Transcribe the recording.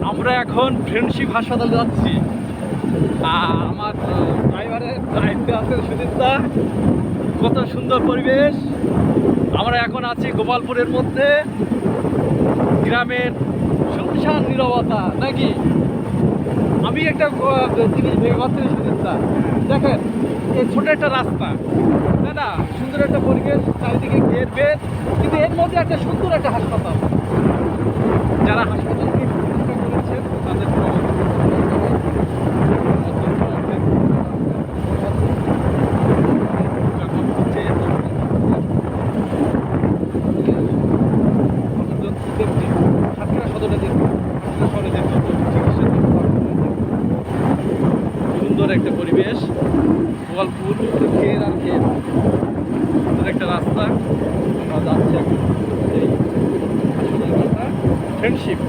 আমরা এখন ফ্রেন্ডশিপ হাসপাতালে যাচ্ছি। আমার ড্রাইভারের দায়িত্বে আছে সুদীপ্তা। কত সুন্দর পরিবেশ। আমরা এখন আছি গোপালপুরের মধ্যে, গ্রামের শুনশান নীরবতা নাকি। আমি একটা জিনিস ভেবে পাচ্ছি সুদীপ্তা, দেখেন এই ছোট একটা রাস্তা, তাই না, সুন্দর একটা পরিবেশ, চারিদিকে ঘের বেদ, কিন্তু এর মধ্যে একটা সুন্দর একটা হাসপাতাল। যারা হাসপাতালকে প্রতিষ্ঠা করেছেন তাদের সুন্দর একটা পরিবেশ, গোপালপুর ঘের আর ঘের, সুন্দর একটা রাস্তা। আমরা যাচ্ছি ফ্রেন্ডশিপ।